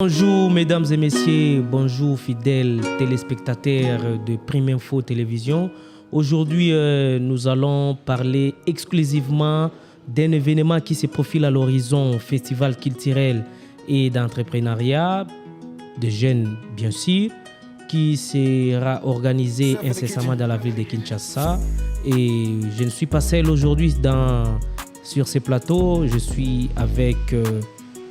Bonjour mesdames et messieurs, bonjour fidèles téléspectateurs de Prime Info Télévision. Aujourd'hui, nous allons parler exclusivement d'un événement qui se profile à l'horizon, festival culturel et d'entrepreneuriat, de jeunes bien sûr, qui sera organisé incessamment dans la ville de Kinshasa. Et je ne suis pas seul aujourd'hui sur ce plateau, je suis avec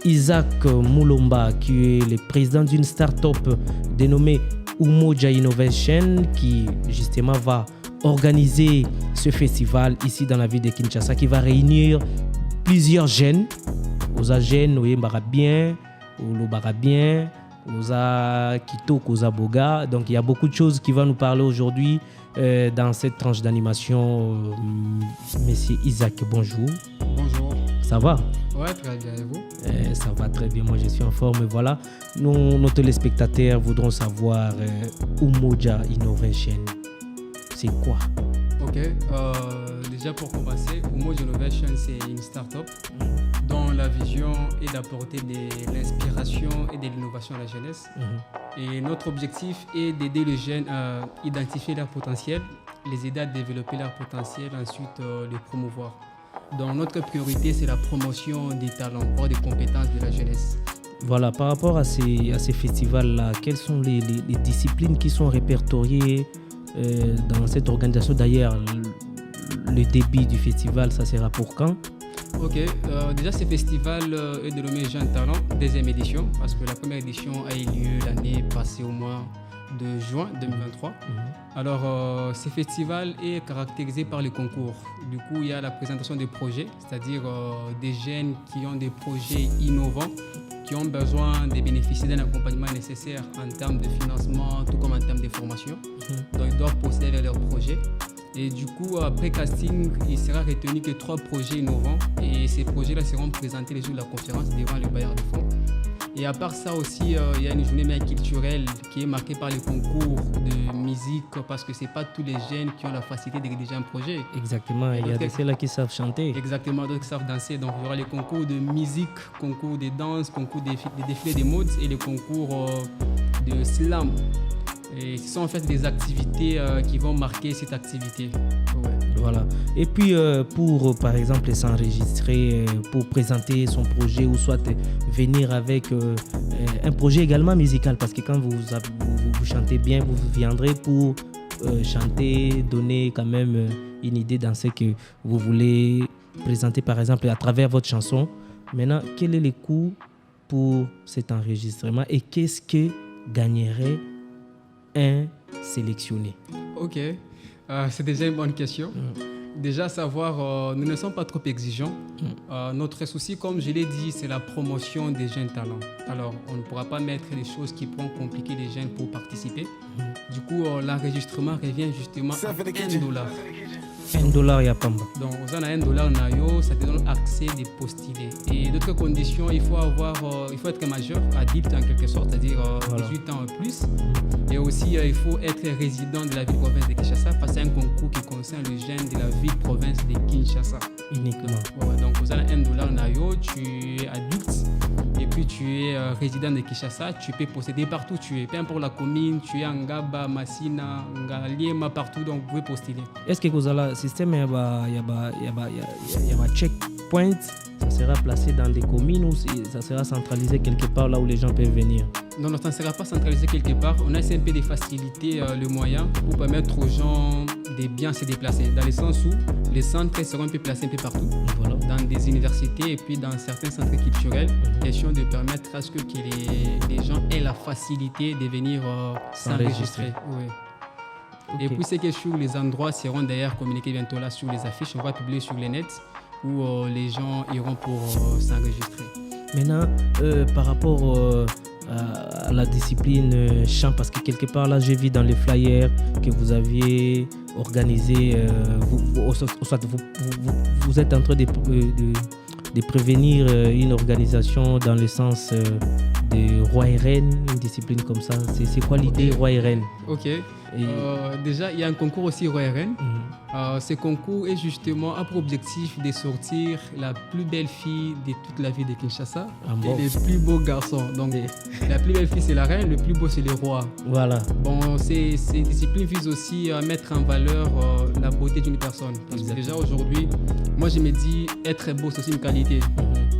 Isaac Moulomba, qui est le président d'une start-up dénommée Umoja Innovation, qui justement va organiser ce festival ici dans la ville de Kinshasa, qui va réunir plusieurs jeunes, aux jeunes, aux barabien, aux kitoko, aux boga. Donc il y a beaucoup de choses qui vont nous parler aujourd'hui dans cette tranche d'animation. Monsieur Isaac, bonjour. Bonjour. Ça va? Ouais, très bien. Et vous? Ça va très bien, moi je suis en forme. Voilà, nos téléspectateurs voudront savoir Umoja Innovation, c'est quoi? Ok, déjà pour commencer, Umoja Innovation c'est une start-up dont la vision est d'apporter de l'inspiration et de l'innovation à la jeunesse. Et notre objectif est d'aider les jeunes à identifier leur potentiel, les aider à développer leur potentiel, ensuite les promouvoir. Donc notre priorité, c'est la promotion des talents ou des compétences de la jeunesse. Voilà, par rapport à ces festivals-là, quelles sont les disciplines qui sont répertoriées dans cette organisation? D'ailleurs, le début du festival, ça sera pour quand? Ok, déjà ce festival est dénommé Jeunes Talents, deuxième édition, parce que la première édition a eu lieu l'année passée au mois de juin 2023. Alors, ce festival est caractérisé par les concours. Du coup, il y a la présentation des projets, c'est-à-dire des jeunes qui ont des projets innovants, qui ont besoin de bénéficier d'un accompagnement nécessaire en termes de financement, tout comme en termes de formation. Donc, ils doivent procéder vers leurs projets. Et du coup, après casting, il sera retenu que 3 projets innovants. Et ces projets-là seront présentés les jours de la conférence devant le bailleur de fonds. Et à part ça aussi, il y a une journée culturelle qui est marquée par les concours de musique, parce que ce n'est pas tous les jeunes qui ont la facilité de rédiger un projet. Exactement, il y a ceux-là qui savent chanter. Exactement, d'autres qui savent danser. Donc il y aura les concours de musique, concours de danse, concours de défilés de modes et les concours de slam. Et ce sont en fait des activités qui vont marquer cette activité. Ouais. Voilà. Et puis pour par exemple s'enregistrer, pour présenter son projet ou soit venir avec un projet également musical, parce que quand vous chantez bien, vous viendrez pour chanter, donner quand même une idée dans ce que vous voulez présenter par exemple à travers votre chanson. Maintenant, quel est le coût pour cet enregistrement et qu'est-ce que gagnerait un sélectionné? Ok, c'est déjà une bonne question. Déjà, savoir, nous ne sommes pas trop exigeants. Notre souci, comme je l'ai dit, c'est la promotion des jeunes talents. Alors, on ne pourra pas mettre des choses qui pourront compliquer les jeunes pour participer. Du coup, l'enregistrement revient justement à $1. $1, il y a pas mal. Donc, vous en avez $1, ça te donne accès de postuler. Et d'autres conditions, il faut être majeur, adulte en quelque sorte, c'est-à-dire 18 ans ou plus. Et aussi, il faut être résident de la ville-province de Kinshasa, parce que c'est un concours qui concerne les jeunes de la ville-province de Kinshasa. Uniquement. Donc, vous avez $1, tu es adulte et puis tu es résident de Kinshasa, tu peux posséder partout où tu es. Peu importe la commune, tu es en Ngaba, Massina, Ngaliema, partout, donc vous pouvez postuler. Est-ce que vous avez le système, il y a un checkpoint, ça sera placé dans des communes ou ça sera centralisé quelque part là où les gens peuvent venir? Non, ça ne sera pas centralisé quelque part. On a un peu de faciliter le moyen pour permettre aux gens de bien se déplacer. Dans le sens où les centres seront un peu placés un peu partout, dans des universités et puis dans certains centres culturels. Question de permettre à ce que les gens aient la facilité de venir s'enregistrer. Oui. Okay. Et puis c'est que sur les endroits seront d'ailleurs communiqués bientôt là sur les affiches. On va publier sur les nets où les gens iront pour s'enregistrer. Maintenant, par rapport à la discipline chant, parce que quelque part là j'ai vu dans les flyers que vous aviez organisé, vous êtes en train de prévenir une organisation dans le sens de roi et reine, une discipline comme ça. C'est quoi l'idée, roi et reine? Ok. Déjà, il y a un concours aussi RN. Ce concours est justement a pour objectif de sortir la plus belle fille de toute la ville de Kinshasa et les plus beaux garçons. Donc, la plus belle fille, c'est la reine, le plus beau, c'est le roi. Voilà. Bon, ces disciplines visent aussi à mettre en valeur la beauté d'une personne. Parce que déjà, aujourd'hui, moi, je me dis, être beau, c'est aussi une qualité.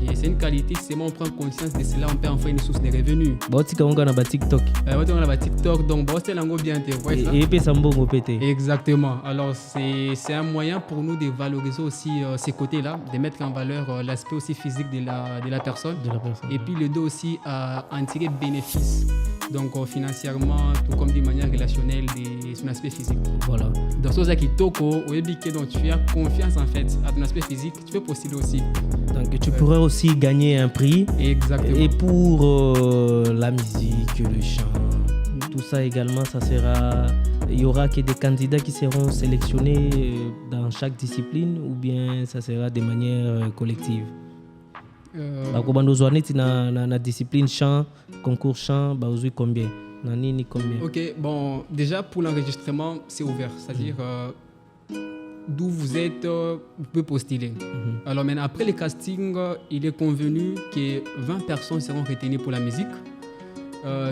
Et c'est une qualité, c'est moi, on prend conscience de cela, on peut en faire une source de revenus. On a TikTok. On a TikTok, donc c'est l'ango bien, tu vois ça. Et puis, ça me pété. Exactement. Alors, c'est un moyen pour nous de valoriser aussi ces côtés-là, de mettre en valeur l'aspect aussi physique de la personne. Et puis, le deux aussi à en tirer bénéfice. Donc, financièrement, tout comme d'une manière relationnelle, de son aspect physique. Voilà. Dans ce qui toko, donc tu as confiance en fait à ton aspect physique, tu peux postuler aussi. Donc, tu pourrais aussi gagner un prix. Exactement. Et pour la musique, le chant, tout ça également, ça sera. Il y aura que des candidats qui seront sélectionnés dans chaque discipline ou bien ça sera de manière collective? Na discipline chant, concours chant, combien? Combien? Ok, bon, déjà pour l'enregistrement, c'est ouvert, c'est-à-dire d'où vous êtes, vous pouvez postuler. Alors maintenant, après le casting, il est convenu que 20 personnes seront retenues pour la musique,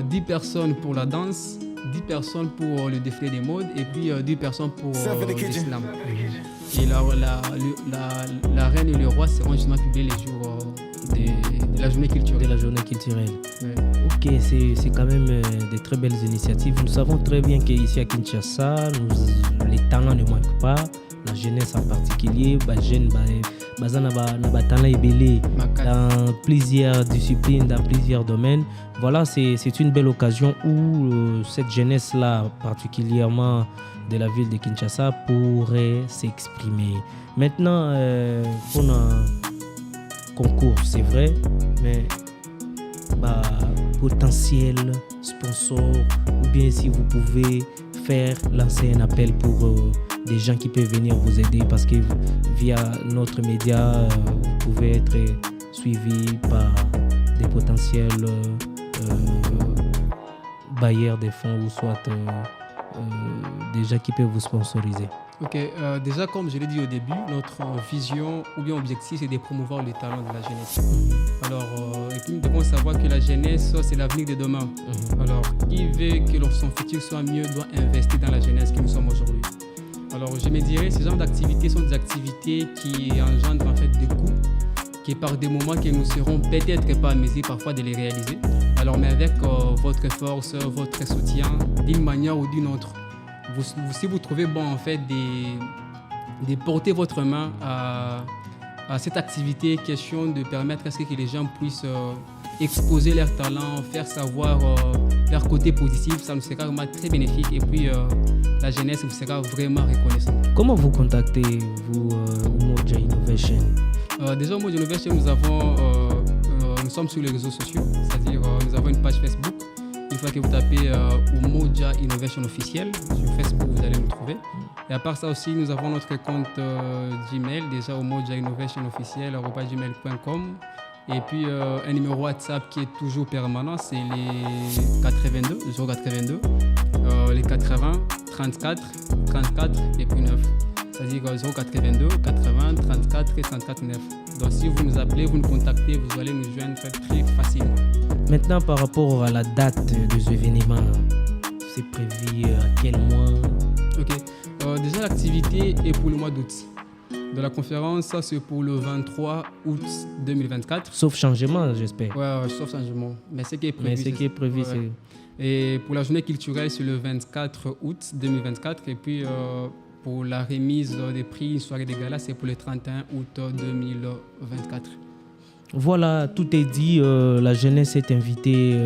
10 personnes pour la danse, 10 personnes pour le défilé des modes et puis 10 personnes pour l'islam. Et la reine et le roi seront justement publiés les jours de la journée culturelle. Ouais. Ok, c'est quand même des très belles initiatives. Nous savons très bien qu'ici à Kinshasa, les talents ne manquent pas. La jeunesse en particulier, dans plusieurs disciplines, dans plusieurs domaines. Voilà, c'est une belle occasion où cette jeunesse-là, particulièrement de la ville de Kinshasa, pourrait s'exprimer. Maintenant, pour un concours, c'est vrai, mais potentiel sponsor, ou bien si vous pouvez lancer un appel pour des gens qui peuvent venir vous aider, parce que via notre média, vous pouvez être suivi par des potentiels bailleurs des fonds ou soit des gens qui peuvent vous sponsoriser. Ok, déjà comme je l'ai dit au début, notre vision ou bien objectif c'est de promouvoir le talent de la jeunesse. Alors, et puis nous devons savoir que la jeunesse c'est l'avenir de demain. Alors, qui veut que son futur soit mieux doit investir dans la jeunesse que nous sommes aujourd'hui. Alors, je me dirais, ces genres d'activités sont des activités qui engendrent en fait des coûts, qui par des moments que nous serons peut-être pas à mesure parfois de les réaliser. Alors, mais avec votre force, votre soutien, d'une manière ou d'une autre, si vous trouvez bon en fait de porter votre main à cette activité, question de permettre à ce que les gens puissent exposer leurs talents, faire savoir leur côté positif, ça nous sera vraiment très bénéfique et puis la jeunesse vous sera vraiment reconnaissante. Comment vous contactez, vous, Umoja Innovation? Déjà, Umoja Innovation, nous sommes sur les réseaux sociaux, c'est-à-dire nous avons une page Facebook. Une fois que vous tapez Umoja Innovation officiel sur Facebook, vous allez nous trouver. Et à part ça aussi, nous avons notre compte Gmail, déjà Umoja Innovation officiel @gmail.com. Et puis un numéro WhatsApp qui est toujours permanent, c'est les 82, les 80, 34, 34 et puis 9. C'est-à-dire 082, 80, 34 et 34, 9. Donc si vous nous appelez, vous nous contactez, vous allez nous joindre très facilement. Maintenant, par rapport à la date des événements, c'est prévu à quel mois? Ok. Déjà, l'activité est pour le mois d'août. De la conférence, ça c'est pour le 23 août 2024. Sauf changement, j'espère. Ouais, sauf changement. Mais ce qui est prévu, c'est... Et pour la journée culturelle, c'est le 24 août 2024. Et puis, pour la remise des prix, une soirée de gala, c'est pour le 31 août 2024. Voilà, tout est dit. La jeunesse est invitée.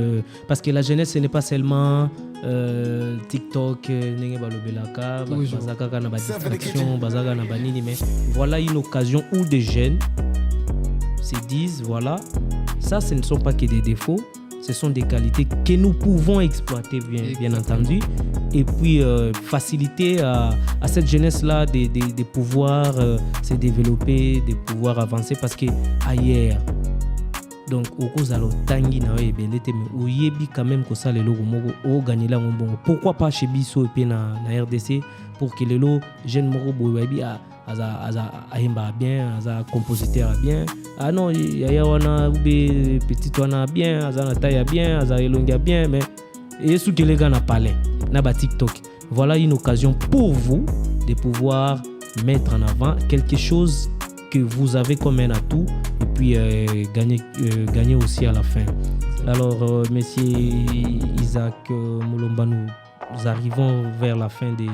Parce que la jeunesse, ce n'est pas seulement TikTok, mais voilà une occasion où des jeunes se disent, voilà, ça, ce ne sont pas que des défauts. Ce sont des qualités que nous pouvons exploiter, bien entendu. Et puis, faciliter à cette jeunesse-là de pouvoir se développer, de pouvoir avancer. Parce qu'ailleurs, donc okozala otangi na yo ebele te, mais oyebi quand même kosala eloko moko oganye lango mbongo. Pourquoi pas chez biso epe na RDC pour que lelo jeune moko boye bayebi aza ayemba bien, aza compositeur bien, ah non yaya wana ube petit wana bien, aza na taille bien, aza elongi bien, mais yesu que les gars na palais na ba TikTok. Voilà une occasion pour vous de pouvoir mettre en avant quelque chose que vous avez comme un atout et puis gagner aussi à la fin. Alors, monsieur Isaac Moulomba, nous arrivons vers la fin de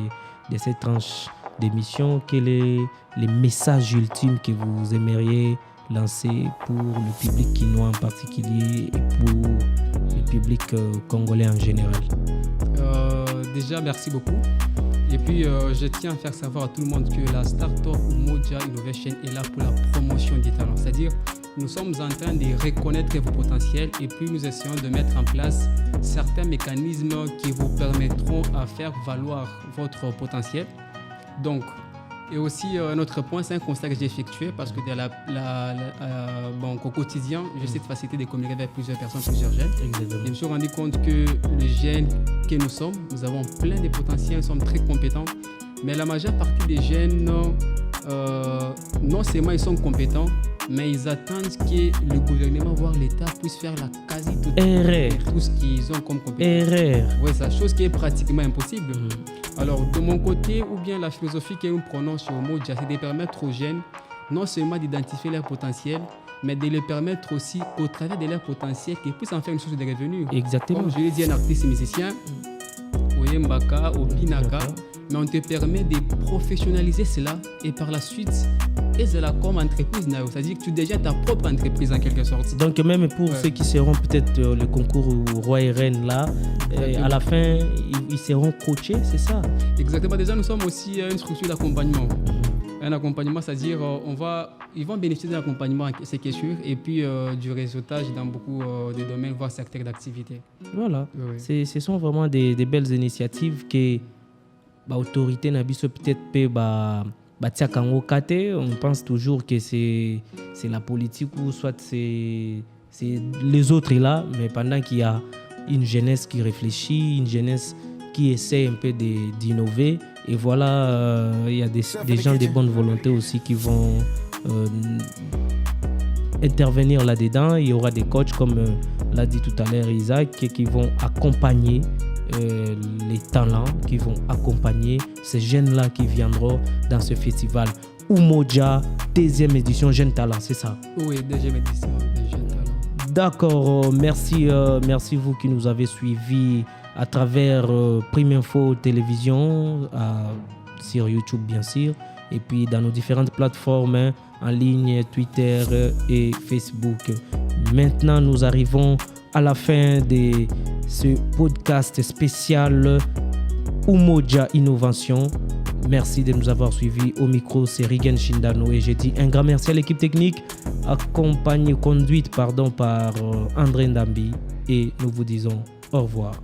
cette tranche d'émission. Quel est le message ultime que vous aimeriez lancer pour le public quinois en particulier et pour le public congolais en général? Déjà, merci beaucoup. Et puis, je tiens à faire savoir à tout le monde que la Startup Umoja Innovation est là pour la promotion des talents. C'est-à-dire, nous sommes en train de reconnaître vos potentiels et puis nous essayons de mettre en place certains mécanismes qui vous permettront à faire valoir votre potentiel. Donc, et aussi, notre point, c'est un constat que j'ai effectué parce que au quotidien, j'ai cette facilité de communiquer avec plusieurs personnes, plusieurs jeunes. Exactement. Et je me suis rendu compte que les jeunes que nous sommes, nous avons plein de potentiels, nous sommes très compétents. Mais la majeure partie des jeunes, non seulement ils sont compétents, mais ils attendent que le gouvernement, voire l'État, puisse faire la quasi-totalité de tout ce qu'ils ont comme compétence. Oui, c'est une chose qui est pratiquement impossible. Alors, de mon côté, ou bien la philosophie que nous prenons sur Umoja, c'est de permettre aux jeunes non seulement d'identifier leur potentiel, mais de les permettre aussi, au travers de leur potentiel, qu'ils puissent en faire une source de revenus. Exactement. Comme je l'ai dit, un artiste musicien, Oyembaka, Obinaka, mais on te permet de professionnaliser cela et par la suite, et c'est là comme entreprise, c'est-à-dire que tu dégages ta propre entreprise en quelque sorte. Donc même pour ceux qui seront peut-être le concours Roi et Reine là, à la fin, ils seront coachés, c'est ça? Exactement. Déjà, nous sommes aussi une structure d'accompagnement. Un accompagnement, c'est-à-dire ils vont bénéficier d'un accompagnement, c'est sûr, et puis du réseautage dans beaucoup de domaines, voire secteurs d'activité. Voilà. Oui. Ce sont vraiment des belles initiatives que l'autorité n'a peut-être pas. On pense toujours que c'est la politique ou soit c'est les autres là, mais pendant qu'il y a une jeunesse qui réfléchit, une jeunesse qui essaie un peu d'innover, et voilà, il y a des gens de bonne volonté aussi qui vont intervenir là-dedans. Il y aura des coachs, comme l'a dit tout à l'heure Isaac, qui vont accompagner les talents, qui vont accompagner ces jeunes-là qui viendront dans ce festival Umoja, deuxième édition Jeunes Talents, c'est ça? Oui, deuxième édition de Jeunes Talents. D'accord, merci vous qui nous avez suivis à travers Prime Info Télévision, sur YouTube bien sûr, et puis dans nos différentes plateformes en ligne, Twitter et Facebook. Maintenant, nous arrivons à la fin de ce podcast spécial Umoja Innovation. Merci de nous avoir suivis. Au micro, c'est Rigen Shindano et j'ai dit un grand merci à l'équipe technique conduite par André Ndambi, et nous vous disons au revoir.